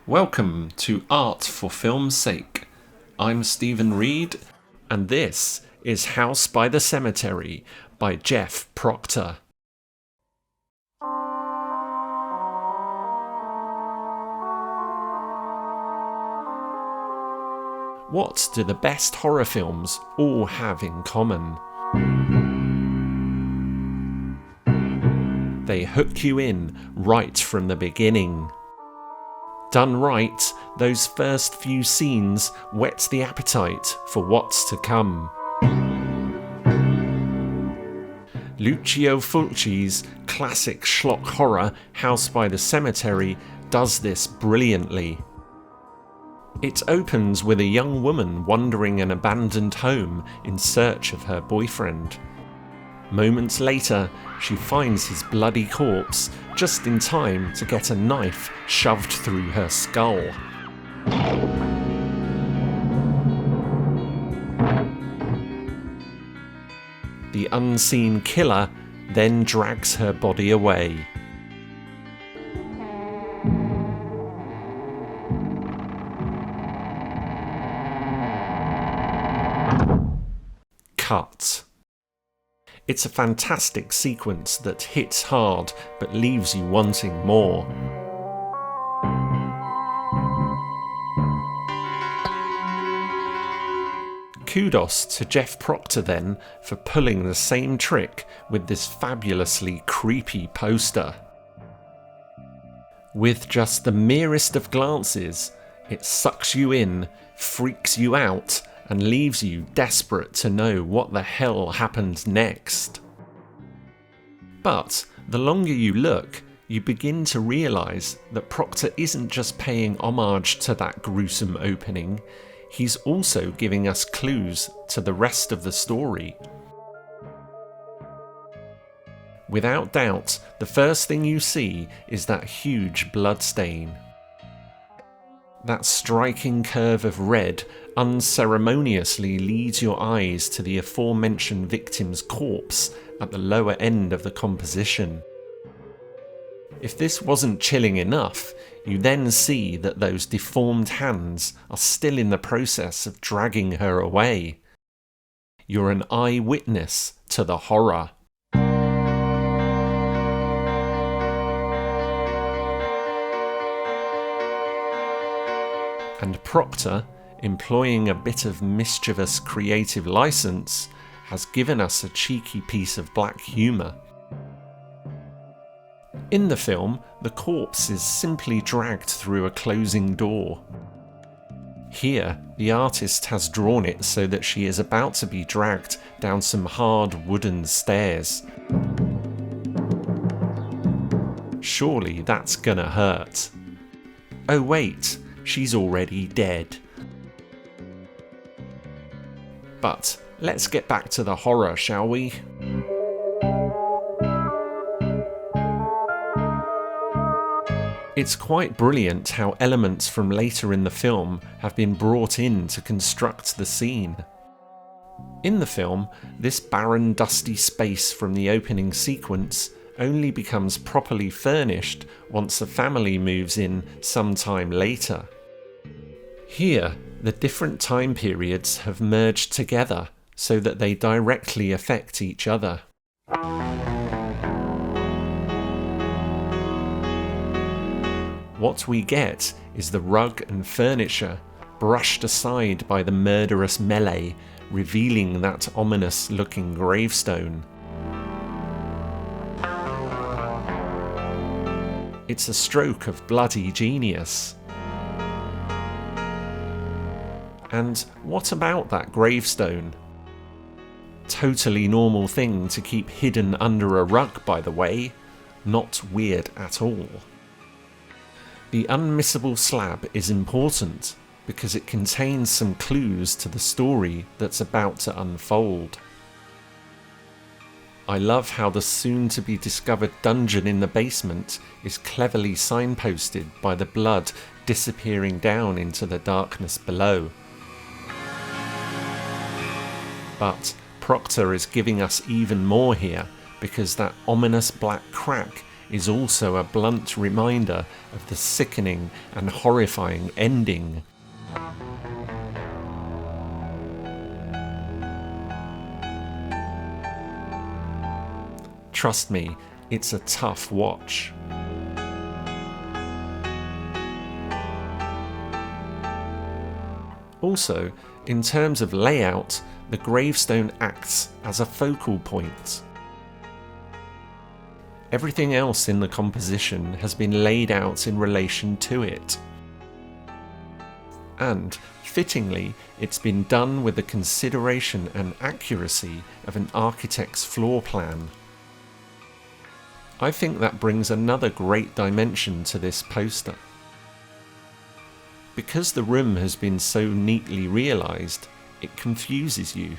Welcome to Art for Film's Sake. I'm Stephen Reed, and this is House by the Cemetery by Jeff Proctor. What do the best horror films all have in common? They hook you in right from the beginning. Done right, those first few scenes whet the appetite for what's to come. Lucio Fulci's classic schlock horror House by the Cemetery does this brilliantly. It opens with a young woman wandering an abandoned home in search of her boyfriend. Moments later, she finds his bloody corpse just in time to get a knife shoved through her skull. The unseen killer then drags her body away. Cut. It's a fantastic sequence that hits hard but leaves you wanting more. Kudos to Jeff Proctor then for pulling the same trick with this fabulously creepy poster. With just the merest of glances, it sucks you in, freaks you out, and leaves you desperate to know what the hell happened next. But the longer you look, you begin to realise that Proctor isn't just paying homage to that gruesome opening, he's also giving us clues to the rest of the story. Without doubt, the first thing you see is that huge bloodstain. That striking curve of red unceremoniously leads your eyes to the aforementioned victim's corpse at the lower end of the composition. If this wasn't chilling enough, you then see that those deformed hands are still in the process of dragging her away. You're an eyewitness to the horror. And Proctor, employing a bit of mischievous creative license, has given us a cheeky piece of black humour. In the film, the corpse is simply dragged through a closing door. Here, the artist has drawn it so that she is about to be dragged down some hard wooden stairs. Surely that's gonna hurt. Oh wait, she's already dead. But let's get back to the horror, shall we? It's quite brilliant how elements from later in the film have been brought in to construct the scene. In the film, this barren, dusty space from the opening sequence only becomes properly furnished once a family moves in sometime later. Here, the different time periods have merged together so that they directly affect each other. What we get is the rug and furniture brushed aside by the murderous melee, revealing that ominous-looking gravestone. It's a stroke of bloody genius. And what about that gravestone? Totally normal thing to keep hidden under a rug, by the way. Not weird at all. The unmissable slab is important because it contains some clues to the story that's about to unfold. I love how the soon-to-be-discovered dungeon in the basement is cleverly signposted by the blood disappearing down into the darkness below. But Proctor is giving us even more here, because that ominous black crack is also a blunt reminder of the sickening and horrifying ending. Trust me, it's a tough watch. Also, in terms of layout, the gravestone acts as a focal point. Everything else in the composition has been laid out in relation to it. And, fittingly, it's been done with the consideration and accuracy of an architect's floor plan. I think that brings another great dimension to this poster. Because the room has been so neatly realised, it confuses you.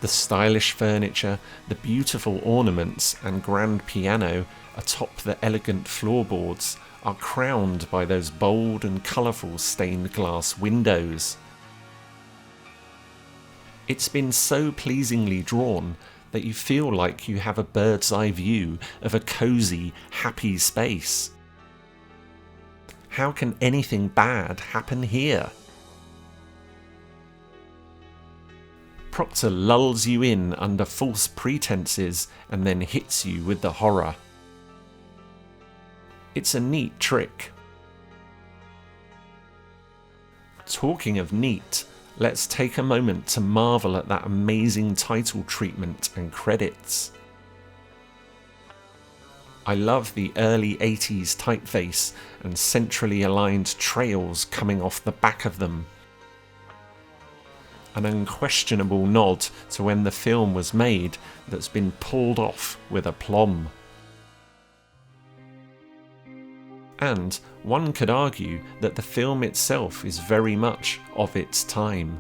The stylish furniture, the beautiful ornaments and grand piano atop the elegant floorboards are crowned by those bold and colourful stained glass windows. It's been so pleasingly drawn that you feel like you have a bird's eye view of a cosy, happy space. How can anything bad happen here? Proctor lulls you in under false pretenses and then hits you with the horror. It's a neat trick. Talking of neat, let's take a moment to marvel at that amazing title treatment and credits. I love the early 80s typeface and centrally aligned trails coming off the back of them. An unquestionable nod to when the film was made that's been pulled off with aplomb. And one could argue that the film itself is very much of its time.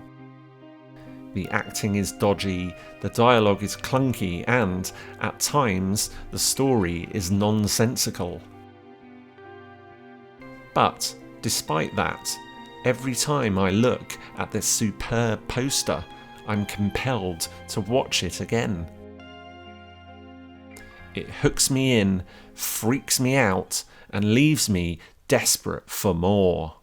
The acting is dodgy, the dialogue is clunky, and, at times, the story is nonsensical. But, despite that, every time I look at this superb poster, I'm compelled to watch it again. It hooks me in, freaks me out, and leaves me desperate for more.